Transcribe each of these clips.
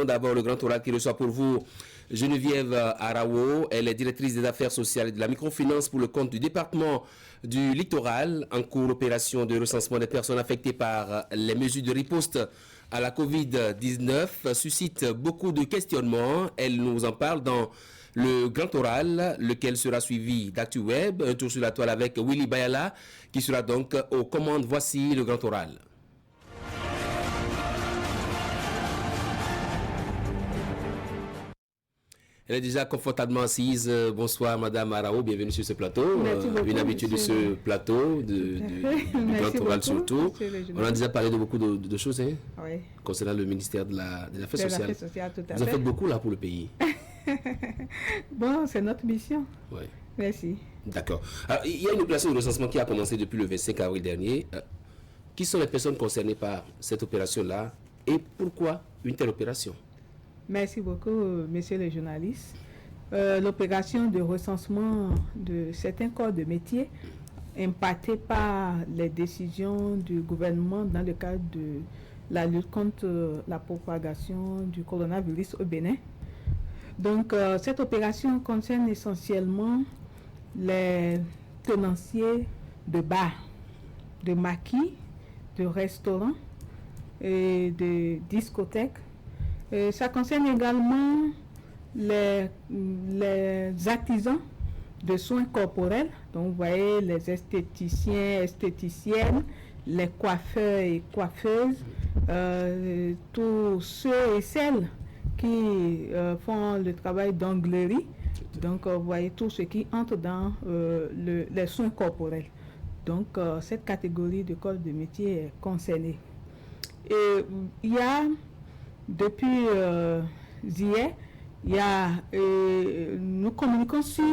D'abord, le grand oral qui reçoit pour vous Geneviève Arawo. Elle est directrice des affaires sociales et de la microfinance pour le compte du département du littoral, en cours d'opération de recensement des personnes affectées par les mesures de riposte à la Covid-19. Suscite beaucoup de questionnements. Elle nous en parle dans le grand oral, lequel sera suivi d'ActuWeb. Un tour sur la toile avec Willy Bayala, qui sera donc aux commandes. Voici le grand oral. Elle est déjà confortablement assise. Bonsoir Madame Arawo, bienvenue sur ce plateau. Une habitude de ce plateau, du grand oral surtout. On a déjà parlé de beaucoup de choses oui, concernant le ministère de l'Affaires sociales. Vous en faites beaucoup là pour le pays. Bon, c'est notre mission. Oui. Merci. D'accord. Alors, il y a une opération de recensement qui a commencé depuis le 25 avril dernier. Qui sont les personnes concernées par cette opération-là et pourquoi une telle opération? Merci beaucoup, messieurs les journalistes. L'opération de recensement de certains corps de métier impactés par les décisions du gouvernement dans le cadre de la lutte contre la propagation du coronavirus au Bénin. Donc, cette opération concerne essentiellement les tenanciers de bars, de maquis, de restaurants et de discothèques. Ça concerne également les artisans de soins corporels. Donc, vous voyez les esthéticiens, esthéticiennes, les coiffeurs et coiffeuses, tous ceux et celles qui font le travail d'onglerie. Donc, vous voyez tout ce qui entre dans les soins corporels. Donc, cette catégorie de corps de métier est concernée. Et il y a depuis hier, nous communiquons sur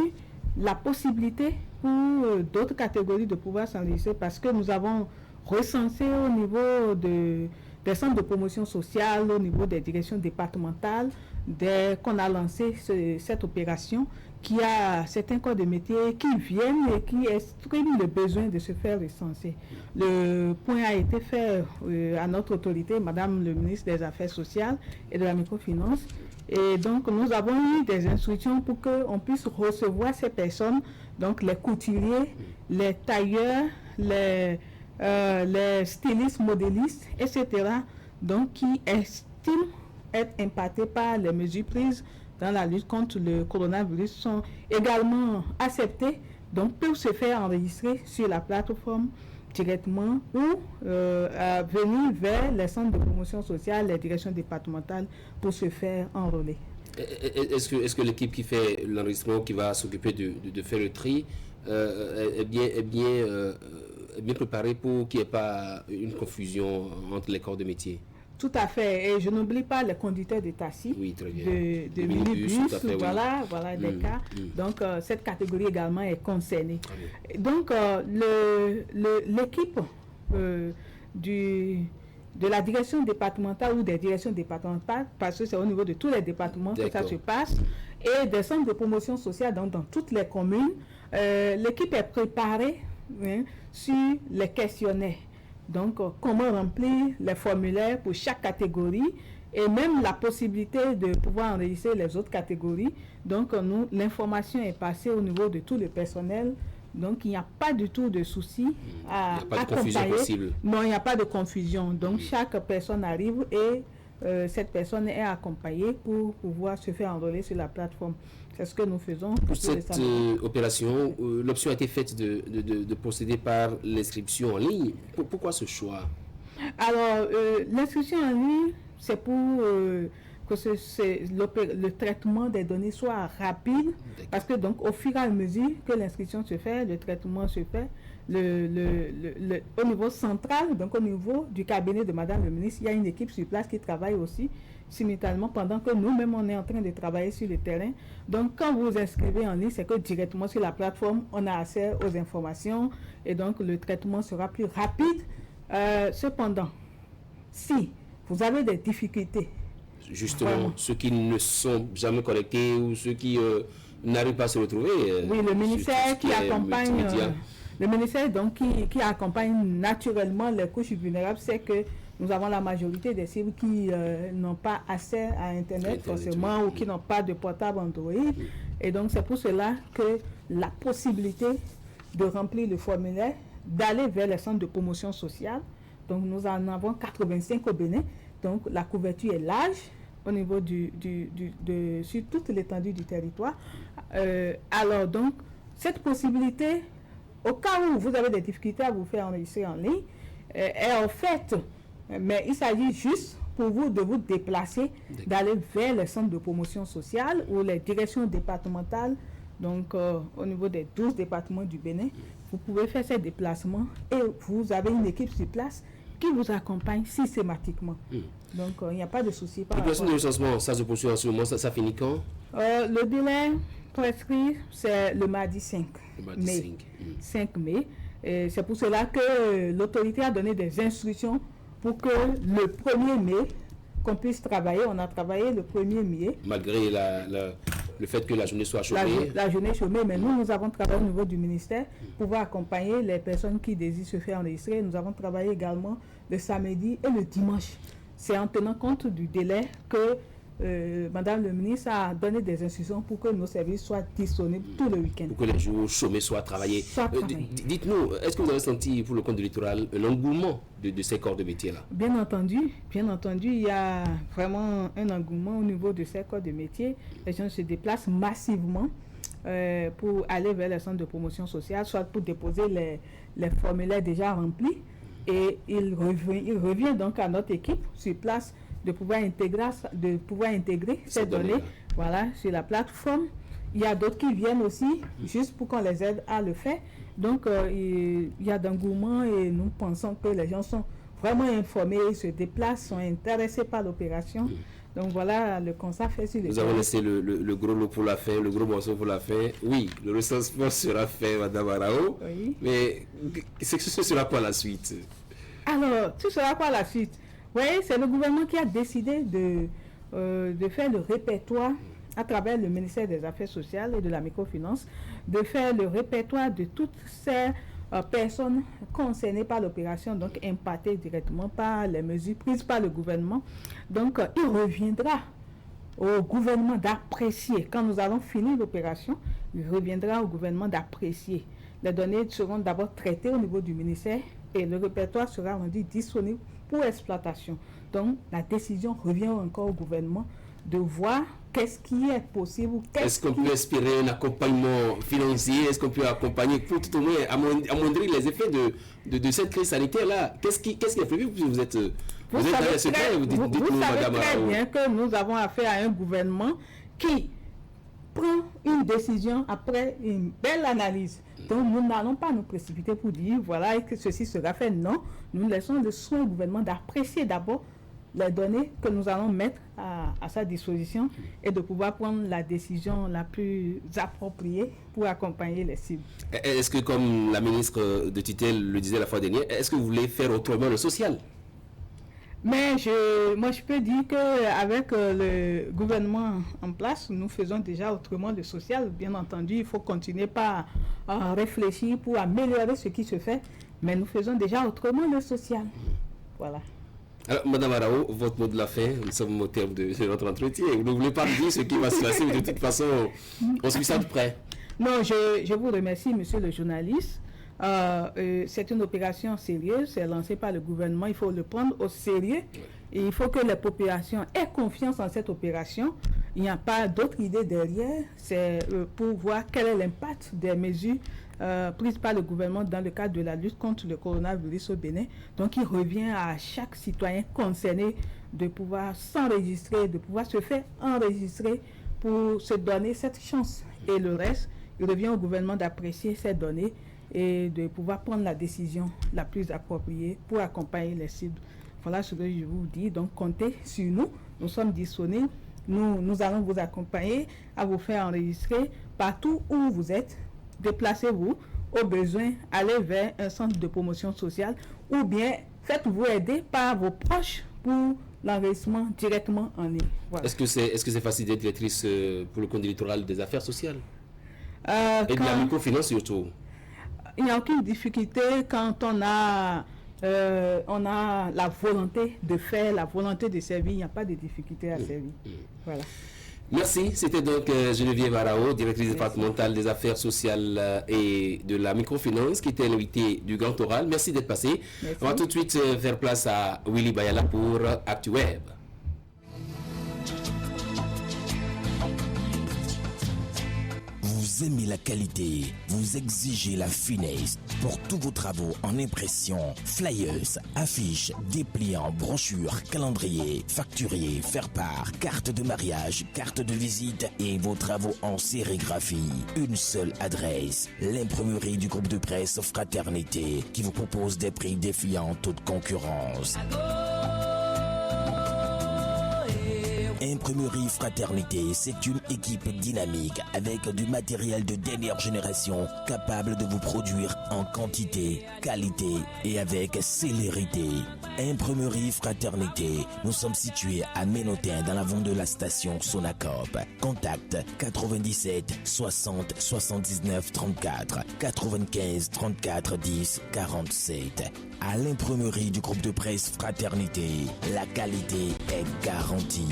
la possibilité pour d'autres catégories de pouvoir s'enregistrer parce que nous avons recensé au niveau des centres de promotion sociale, au niveau des directions départementales, dès qu'on a lancé cette opération, qu'il y a certains corps de métier qui viennent et qui expriment le besoin de se faire recenser. Le point a été fait à notre autorité, Madame le ministre des Affaires sociales et de la microfinance. Et donc, nous avons eu des instructions pour qu'on puisse recevoir ces personnes, donc les couturiers, les tailleurs, les stylistes, modélistes, etc., donc qui estiment être impactés par les mesures prises dans la lutte contre le coronavirus sont également acceptés, donc peuvent se faire enregistrer sur la plateforme directement ou venir vers les centres de promotion sociale, les directions départementales pour se faire enrôler. Est-ce que l'équipe qui fait l'enregistrement, qui va s'occuper de faire le tri, est bien préparée pour qu'il n'y ait pas une confusion entre les corps de métier? Tout à fait. Et je n'oublie pas les conducteurs de taxi, oui, très bien. de minibus, voilà, oui. voilà des cas. Donc, cette catégorie également est concernée. Donc, l'équipe de la direction départementale ou des directions départementales, parce que c'est au niveau de tous les départements que ça se passe, et des centres de promotion sociale dans toutes les communes, l'équipe est préparée sur les questionnaires. Donc, comment remplir les formulaires pour chaque catégorie et même la possibilité de pouvoir enregistrer les autres catégories. Donc, l'information est passée au niveau de tout le personnel. Donc, il n'y a pas du tout de souci à accompagner. Il n'y a pas de confusion possible. Non, il n'y a pas de confusion. Donc, chaque personne arrive et cette personne est accompagnée pour pouvoir se faire enrôler sur la plateforme. C'est ce que nous faisons. Pour cette opération, l'option a été faite de procéder par l'inscription en ligne. Pourquoi ce choix? Alors, l'inscription en ligne, c'est pour que le traitement des données soit rapide. Parce que donc, au fur et à mesure que l'inscription se fait, le traitement se fait, au niveau central, donc au niveau du cabinet de Madame le ministre, il y a une équipe sur place qui travaille aussi simultanément pendant que nous-mêmes on est en train de travailler sur le terrain. Donc quand vous vous inscrivez en ligne, c'est que directement sur la plateforme, on a accès aux informations et donc le traitement sera plus rapide. Cependant, si vous avez des difficultés, justement, ceux qui ne sont jamais connectés ou ceux qui n'arrivent pas à se retrouver. Oui, le ministère qui accompagne, le ministère donc qui accompagne naturellement les couches vulnérables, c'est que nous avons la majorité des cibles qui n'ont pas accès à Internet forcément, ou qui n'ont pas de portable Android. Et donc, c'est pour cela que la possibilité de remplir le formulaire, d'aller vers les centres de promotion sociale. Donc, nous en avons 85 au Bénin. Donc, la couverture est large au niveau sur toute l'étendue du territoire. Alors, donc, cette possibilité, au cas où vous avez des difficultés à vous faire enregistrer en ligne, est offerte. Mais il s'agit juste pour vous de vous déplacer, d'aller vers les centres de promotion sociale ou les directions départementales. Donc, au niveau des 12 départements du Bénin, vous pouvez faire ces déplacements et vous avez une équipe sur place qui vous accompagne systématiquement. Donc, il n'y a pas de souci. Le processus de recensement, ça se poursuit en ce moment, ça finit quand? Le délai prescrit, c'est le mardi 5 mai. 5 mai. C'est pour cela que l'autorité a donné des instructions pour que le 1er mai, qu'on puisse travailler. On a travaillé le 1er mai. Malgré le fait que la journée soit chômée. La journée chômée, mais nous avons travaillé au niveau du ministère pour pouvoir accompagner les personnes qui désirent se faire enregistrer. Nous avons travaillé également le samedi et le dimanche. C'est en tenant compte du délai que Madame le ministre a donné des instructions pour que nos services soient disponibles tout le week-end. Pour que les jours chômés soient travaillés. Dites-nous, est-ce que vous avez senti pour le compte du littoral l'engouement de ces corps de métier-là? Bien entendu, il y a vraiment un engouement au niveau de ces corps de métier. Les gens se déplacent massivement pour aller vers les centres de promotion sociale, soit pour déposer les formulaires déjà remplis. Et il revient donc à notre équipe sur place de pouvoir intégrer ces données sur la plateforme. Il y a d'autres qui viennent aussi, juste pour qu'on les aide à le faire. Donc, il y a d'engouement et nous pensons que les gens sont vraiment informés, ils se déplacent, sont intéressés par l'opération. Donc, voilà le constat fait sur les Nous avons laissé le gros lot pour la fin, le gros morceau pour la fin. Oui, le recensement sera fait, Madame Arao. Oui. Mais ce sera quoi la suite? Alors, ce sera quoi la suite? Oui, c'est le gouvernement qui a décidé de faire le répertoire à travers le ministère des Affaires sociales et de la microfinance, de faire le répertoire de toutes ces personnes concernées par l'opération, donc impactées directement par les mesures prises par le gouvernement. Donc, il reviendra au gouvernement d'apprécier. Quand nous allons finir l'opération, il reviendra au gouvernement d'apprécier. Les données seront d'abord traitées au niveau du ministère et le répertoire sera rendu disponible pour exploitation. Donc, la décision revient encore au gouvernement de voir qu'est-ce qui est possible. Est-ce qu'on peut espérer un accompagnement financier? Est-ce qu'on peut accompagner pour tout au moins amoindrir les effets de cette crise sanitaire-là? Qu'est-ce qui est prévu? Vous êtes dans le secret, vous savez très bien que nous avons affaire à un gouvernement qui prend une décision après une belle analyse. Donc, nous n'allons pas nous précipiter pour dire, voilà, que ceci sera fait. Non, nous laissons le soin au gouvernement d'apprécier d'abord les données que nous allons mettre à sa disposition et de pouvoir prendre la décision la plus appropriée pour accompagner les cibles. Est-ce que, comme la ministre de tutelle le disait la fois dernière, est-ce que vous voulez faire autrement le social? Mais moi, je peux dire qu'avec le gouvernement en place, nous faisons déjà autrement le social. Bien entendu, il faut continuer par réfléchir pour améliorer ce qui se fait. Mais nous faisons déjà autrement le social. Voilà. Alors, Madame Arao, votre mot de la fin, nous sommes au terme de notre entretien. Vous ne voulez pas dire ce qui va se passer, mais de toute façon, on suit ça de près. Non, je vous remercie, monsieur le journaliste. C'est une opération sérieuse, c'est lancé par le gouvernement, il faut le prendre au sérieux. Et il faut que les populations aient confiance en cette opération. Il n'y a pas d'autre idée derrière, c'est pour voir quel est l'impact des mesures prises par le gouvernement dans le cadre de la lutte contre le coronavirus au Bénin. Donc il revient à chaque citoyen concerné de pouvoir s'enregistrer, de pouvoir se faire enregistrer pour se donner cette chance. Et le reste, il revient au gouvernement d'apprécier ces données et de pouvoir prendre la décision la plus appropriée pour accompagner les cibles. Voilà ce que je vous dis. Donc, comptez sur nous. Nous sommes disponibles. Nous allons vous accompagner à vous faire enregistrer partout où vous êtes. Déplacez-vous. Au besoin, allez vers un centre de promotion sociale ou bien faites-vous aider par vos proches pour l'enregistrement directement en ligne. Voilà. Est-ce que c'est facile d'être directrice pour le compte du littoral des affaires sociales et de la microfinance surtout? Il n'y a aucune difficulté quand on a on a la volonté de faire, la volonté de servir. Il n'y a pas de difficulté à servir. Voilà. Merci. C'était donc Geneviève Arao, directrice départementale des affaires sociales et de la microfinance, qui était l'invitée du Grand Oral. Merci d'être passé. Merci. On va tout de suite faire place à Willy Bayala pour ActuWeb. Vous aimez la qualité, vous exigez la finesse pour tous vos travaux en impression, flyers, affiches, dépliants, brochures, calendriers, facturiers, faire-part, carte de mariage, carte de visite et vos travaux en sérigraphie. Une seule adresse, l'imprimerie du groupe de presse Fraternité qui vous propose des prix défiant toute concurrence. Imprimerie Fraternité, c'est une équipe dynamique avec du matériel de dernière génération capable de vous produire en quantité, qualité et avec célérité. Imprimerie Fraternité, nous sommes situés à Ménotin dans l'avant de la station Sonacop. Contact 97 60 79 34 95 34 10 47. À l'imprimerie du groupe de presse Fraternité, la qualité est garantie.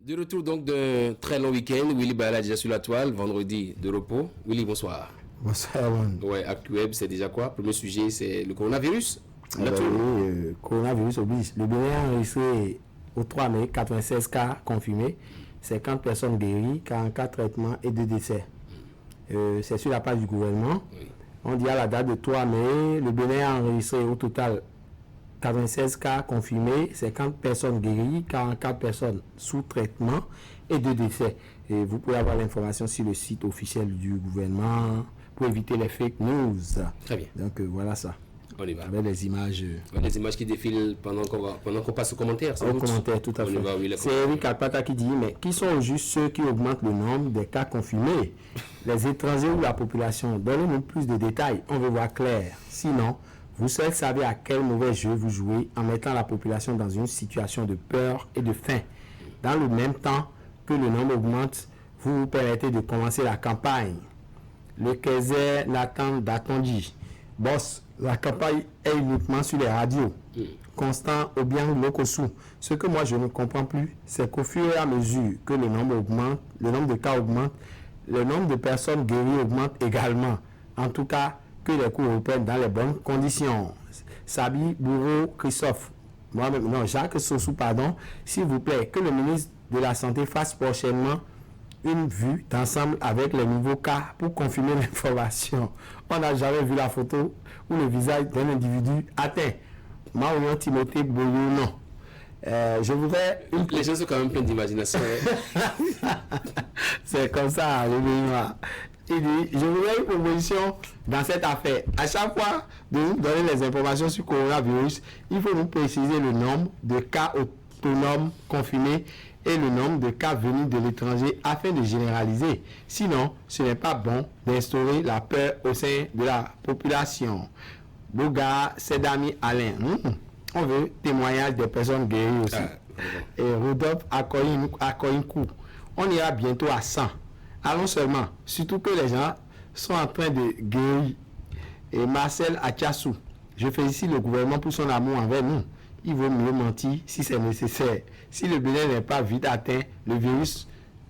De retour donc d'un très long week-end, Willy Bayala déjà sur la toile, vendredi de repos. Willy, bonsoir. Bonsoir. Ouais, ActuWeb, c'est déjà quoi? Premier sujet, c'est le coronavirus. Coronavirus oblige. Le Bénin a enregistré au 3 mai 96 cas confirmés, 50 personnes guéries, 44 traitements et 2 décès. C'est sur la page du gouvernement. Oui. On dit à la date de 3 mai, le Bénin a enregistré au total 96 cas confirmés, 50 personnes guéries, 44 personnes sous traitement et 2 décès. Et vous pouvez avoir l'information sur le site officiel du gouvernement pour éviter les fake news. Très bien. Donc voilà ça. On y va. Avec les images. Les images qui défilent pendant qu'on passe aux commentaires. Au commentaire, tout à fait. C'est Eric Alpata qui dit, mais qui sont juste ceux qui augmentent le nombre des cas confirmés? Les étrangers ou la population? Donnez-nous plus de détails, on veut voir clair. Sinon, vous seuls savez à quel mauvais jeu vous jouez en mettant la population dans une situation de peur et de faim. Dans le même temps que le nombre augmente, vous vous permettez de commencer la campagne. Le Kaiser Nathan Datondi. Boss, la campagne est uniquement sur les radios. Constant Obiang Lokosu. Ce que moi je ne comprends plus, c'est qu'au fur et à mesure que le nombre augmente, le nombre de cas augmente, le nombre de personnes guéries augmente également. En tout cas, que les cours reprennent dans les bonnes conditions. Sabi Bourreau Christophe. Moi-même, non, Jacques Sossou, pardon. S'il vous plaît, que le ministre de la Santé fasse prochainement une vue d'ensemble avec les nouveaux cas pour confirmer l'information. On n'a jamais vu la photo ou le visage d'un individu atteint. Maouyon Timothée Boyo, non. Je voudrais une... Les gens sont quand même pleins d'imagination. C'est comme ça, le Béninois. Il dit, je voudrais une proposition dans cette affaire. À chaque fois de nous donner les informations sur le coronavirus, il faut nous préciser le nombre de cas autonomes confirmés et le nombre de cas venus de l'étranger afin de généraliser. Sinon, ce n'est pas bon d'instaurer la peur au sein de la population. Boga, Sedami Alain. On veut témoignage des personnes guéries aussi. Et Rodolphe Akoyinkou. On ira bientôt à 100. Allons seulement, surtout que les gens sont en train de guérir. Et Marcel Achassou, je félicite le gouvernement pour son amour envers nous. Il vaut mieux mentir si c'est nécessaire. Si le Bénin n'est pas vite atteint, le virus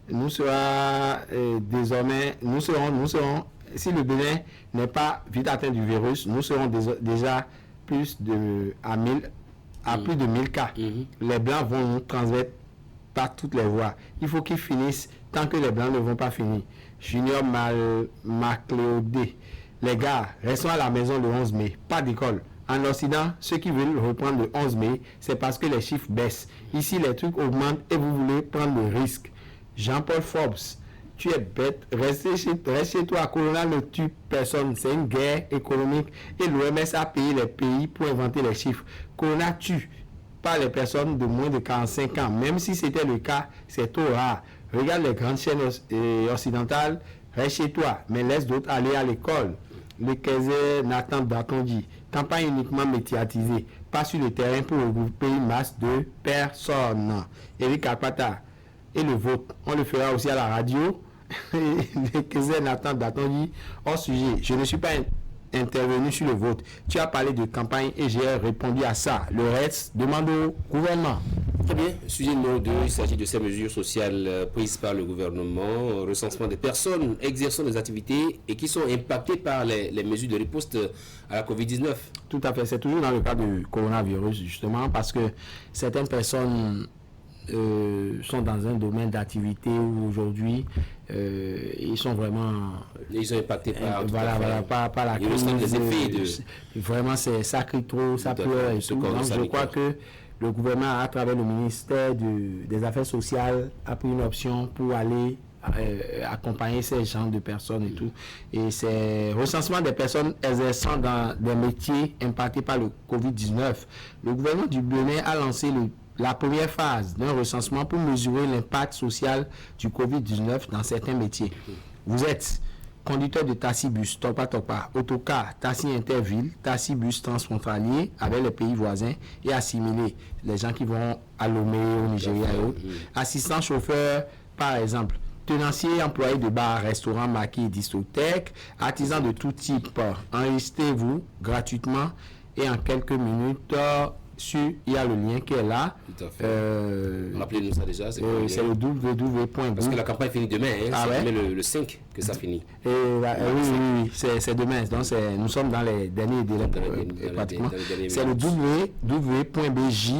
nous sera désormais, nous serons, si le Bénin n'est pas vite atteint du virus, nous serons déjà plus de plus de 1000 cas. Les Blancs vont nous transmettre par toutes les voies. Il faut qu'ils finissent tant que les Blancs ne vont pas finir. Junior Macléodé. Les gars, restons à la maison le 11 mai. Pas d'école. En Occident, ceux qui veulent reprendre le 11 mai, c'est parce que les chiffres baissent. Ici, les trucs augmentent et vous voulez prendre le risque. Jean-Paul Forbes, tu es bête. Reste chez toi. Corona ne tue personne. C'est une guerre économique et l'OMS a payé les pays pour inventer les chiffres. Corona tue pas les personnes de moins de 45 ans. Même si c'était le cas, c'est trop rare. Regarde les grandes chaînes occidentales. Reste chez toi, mais laisse d'autres aller à l'école. Le Kaiser Nathan Datondi. Campagne uniquement médiatisée. pas sur le terrain pour regrouper une masse de personnes. Eric Akpata et le vote, on le fera aussi à la radio. Nathan Datonji, hors sujet, je ne suis pas intervenu sur le vote. Tu as parlé de campagne et j'ai répondu à ça. Le reste, demande au gouvernement. Très bien. Sujet numéro 2, il s'agit de ces mesures sociales prises par le gouvernement, recensement des personnes exerçant des activités et qui sont impactées par les mesures de riposte à la COVID-19. Tout à fait. C'est toujours dans le cas du coronavirus, justement, parce que certaines personnes sont dans un domaine d'activité où aujourd'hui ils sont vraiment impactés par la crise. Les effets vraiment ça crie trop, ça pleure et tout. Donc je crois que le gouvernement, à travers le ministère des Affaires sociales, a pris une option pour aller accompagner ces gens de personnes et tout. Et c'est recensement des personnes exerçant dans des métiers impactés par le COVID-19. Le gouvernement du Bénin a lancé la première phase d'un recensement pour mesurer l'impact social du COVID-19 dans certains métiers. Vous êtes conducteur de taxi-bus, topa, autocar, taxi interville, taxi-bus transfrontalier avec les pays voisins et assimilés, les gens qui vont à Lomé, au Nigeria et autres. Assistant chauffeur, par exemple, tenancier, employé de bar, restaurant, maquis, discothèque, artisan de tout type. Enregistrez-vous gratuitement et en quelques minutes. Il y a le lien qui est là. Tout à fait. Rappelez-nous ça déjà. C'est le www.gouv. Parce que la campagne finit demain. C'est le 5 que ça finit. Oui, c'est demain. Donc nous sommes dans les derniers délais pratiquement. C'est le www.bj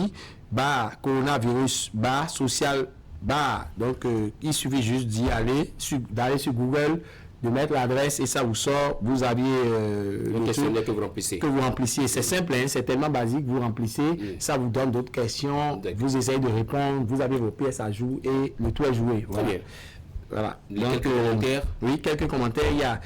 coronavirus social. Donc il suffit juste d'aller sur Google, de mettre l'adresse et ça vous sort. Vous aviez le questionnaire que vous remplissez. C'est simple, hein, c'est tellement basique. Vous remplissez, ça vous donne d'autres questions. Vous essayez de répondre. Vous avez vos pièces à jour et le tout est joué. Voilà. Très bien. Voilà. Donc, quelques commentaires. Oui, quelques commentaires. Il y a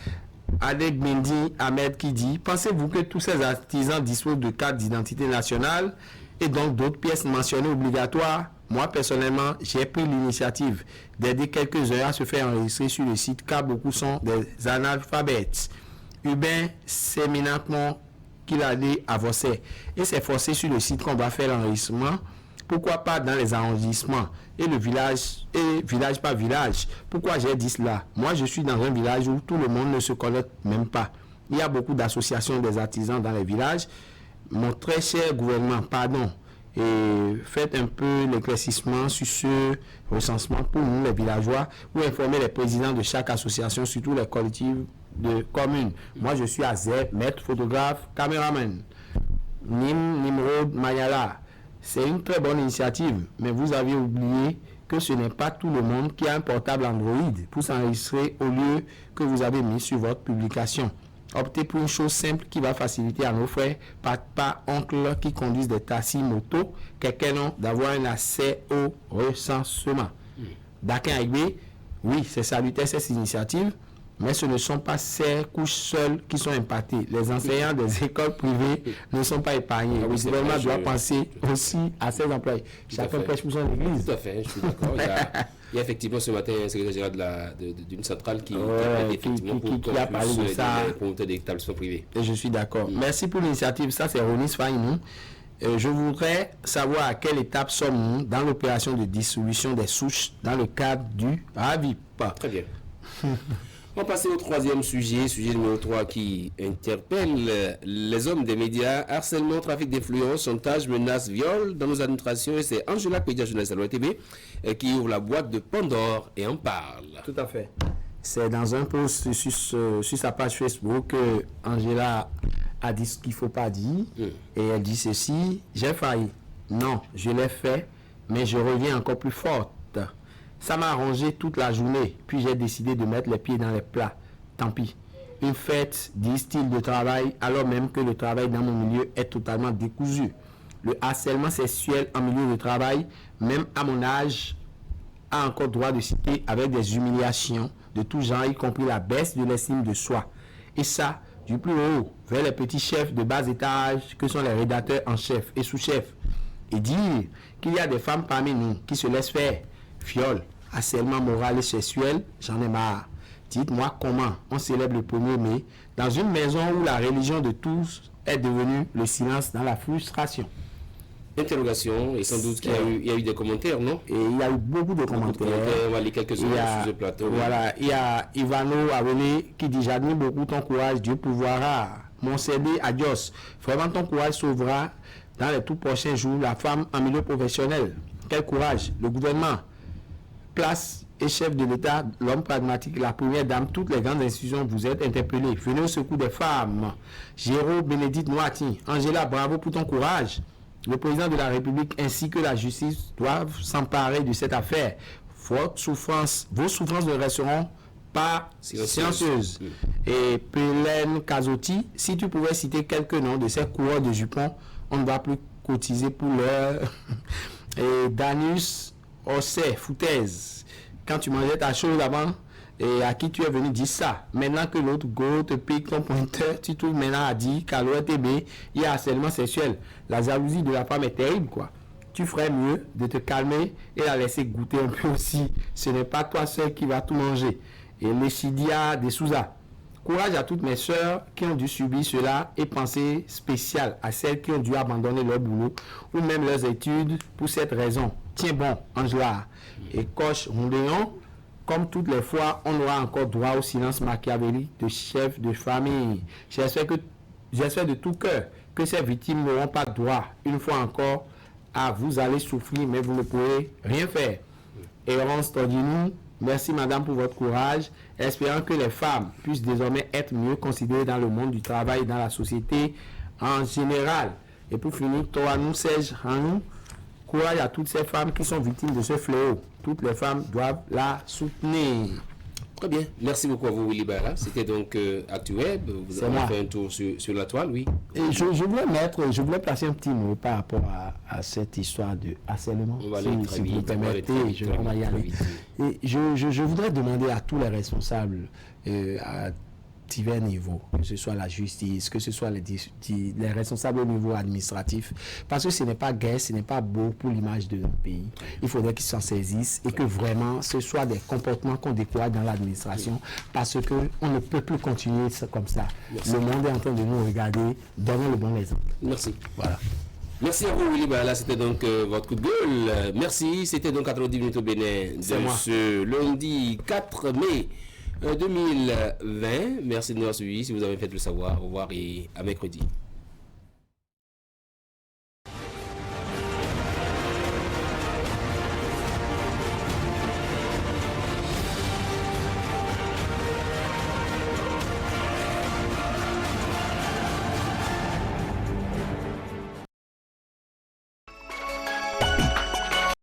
Adek Mendy Ahmed qui dit: pensez-vous que tous ces artisans disposent de carte d'identité nationale et donc d'autres pièces mentionnées obligatoires? Moi, personnellement, j'ai pris l'initiative d'aider quelques-uns à se faire enregistrer sur le site car beaucoup sont des analphabètes. Hubin Séminacmont qu'il a dit avancé et c'est forcé sur le site qu'on va faire l'enregistrement. Pourquoi pas dans les arrondissements et le village, et village par village? Pourquoi j'ai dit cela? Moi, je suis dans un village où tout le monde ne se connaît même pas. Il y a beaucoup d'associations des artisans dans les villages. Mon très cher gouvernement, pardon, et faites un peu l'éclaircissement sur ce recensement pour nous, les villageois, ou informer les présidents de chaque association, surtout les collectifs de communes. Moi, je suis Azeb, maître photographe, caméraman. Nimrod Mayala. C'est une très bonne initiative, mais vous avez oublié que ce n'est pas tout le monde qui a un portable Android pour s'enregistrer au lieu que vous avez mis sur votre publication. Optez pour une chose simple qui va faciliter à nos frères, papa, oncles qui conduisent des taxis moto, quelqu'un d'avoir un accès au recensement. Dakin Aigbe, oui, c'est salutaire cette initiative, mais ce ne sont pas ces couches seules qui sont impactées. Les enseignants des écoles privées ne sont pas épargnés. Le gouvernement doit penser aussi à ses employés. Chacun prêche pour son église. Tout à fait, je suis d'accord. Il y a effectivement ce matin un secrétaire général d'une centrale qui a parlé de ça pour des établissements privés. Et je suis d'accord. Merci pour l'initiative. Ça, c'est Ronis Fahimou. Je voudrais savoir à quelle étape sommes-nous dans l'opération de dissolution des souches dans le cadre du RAVIP. Très bien. On va passer au troisième sujet numéro 3 qui interpelle les hommes des médias, harcèlement, trafic d'influence, chantage, menaces, viol dans nos administrations. Et c'est Angela Pédia, journaliste à l'OA TV, qui ouvre la boîte de Pandore et en parle. Tout à fait. C'est dans un post sur sa page Facebook que Angela a dit ce qu'il ne faut pas dire. Et elle dit ceci: j'ai failli. Non, je l'ai fait, mais je reviens encore plus forte. Ça m'a arrangé toute la journée, puis j'ai décidé de mettre les pieds dans les plats. Tant pis. Une fête, 10 styles de travail, alors même que le travail dans mon milieu est totalement décousu. Le harcèlement sexuel en milieu de travail, même à mon âge, a encore droit de citer avec des humiliations de tout genre, y compris la baisse de l'estime de soi. Et ça, du plus haut, vers les petits chefs de bas étage que sont les rédacteurs en chef et sous-chef. Et dire qu'il y a des femmes parmi nous qui se laissent faire. Viol, harcèlement moral et sexuel, j'en ai marre. Dites-moi comment on célèbre le 1er mai dans une maison où la religion de tous est devenu le silence dans la frustration. Interrogation, et sans doute qu'il y a eu des commentaires, non? Et il y a eu beaucoup de commentaires. On va lire quelques-uns sur ce plateau. Voilà, il y a Ivano Avele qui dit: j'admire beaucoup ton courage, Dieu pourvoira. Mon CD, adios. Vraiment, ton courage sauvera dans les tout prochains jours la femme en milieu professionnel. Quel courage! Le gouvernement, place et chef de l'État, l'homme pragmatique, la première dame, toutes les grandes institutions, vous êtes interpellés. Venez au secours des femmes. Jérôme Bénédicte Noati, Angela, bravo pour ton courage. Le président de la République ainsi que la justice doivent s'emparer de cette affaire. Vos souffrances ne resteront pas silencieuses. Et Pélène Cazotti, si tu pouvais citer quelques noms de ces coureurs de jupons, on ne va plus cotiser pour leur... Et Danus Osset, foutaise. Quand tu mangeais ta chose avant, et à qui tu es venu dire ça? Maintenant que l'autre go te pique ton pointeur, tu trouves maintenant à dire qu'à l'ORTB, il y a harcèlement sexuel. La jalousie de la femme est terrible, quoi. Tu ferais mieux de te calmer et la laisser goûter un peu aussi. Ce n'est pas toi seul qui va tout manger. Et Léchidia de Souza. Courage à toutes mes sœurs qui ont dû subir cela et pensée spéciale à celles qui ont dû abandonner leur boulot ou même leurs études pour cette raison. Tiens bon, Angela. Et Coche Rondéon. Comme toutes les fois, on aura encore droit au silence machiavélique de chef de famille. J'espère de tout cœur que ces victimes n'auront pas droit, une fois encore, à vous allez souffrir, mais vous ne pourrez rien faire. Errance Tordinou, merci madame pour votre courage, espérant que les femmes puissent désormais être mieux considérées dans le monde du travail et dans la société en général. Et pour finir, Toanou Serge Hanou, courage à toutes ces femmes qui sont victimes de ce fléau. Toutes les femmes doivent la soutenir. Très bien. Merci beaucoup à vous, Willy Bara. C'était donc ActuWeb. Vous avez fait un tour sur la toile, oui. Et je voulais placer un petit mot par rapport à cette histoire de harcèlement. On va aller très vite. Vous permettez, on va y aller. Et je voudrais demander à tous les responsables, à divers niveaux, que ce soit la justice, que ce soit les responsables au niveau administratif, parce que ce n'est pas gai, ce n'est pas beau pour l'image de notre pays. Il faudrait qu'ils s'en saisissent et que vraiment ce soit des comportements qu'on découvre dans l'administration, parce qu'on ne peut plus continuer comme ça. Merci. Le monde est en train de nous regarder, donnons le bon exemple. Merci. Voilà. Merci à vous, Willy Bara. C'était donc votre coup de gueule. Merci. C'était donc 90 minutes au Bénin de ce lundi 4 mai 2020. Merci de nous avoir suivis. Si vous avez fait le savoir, au revoir et à mercredi.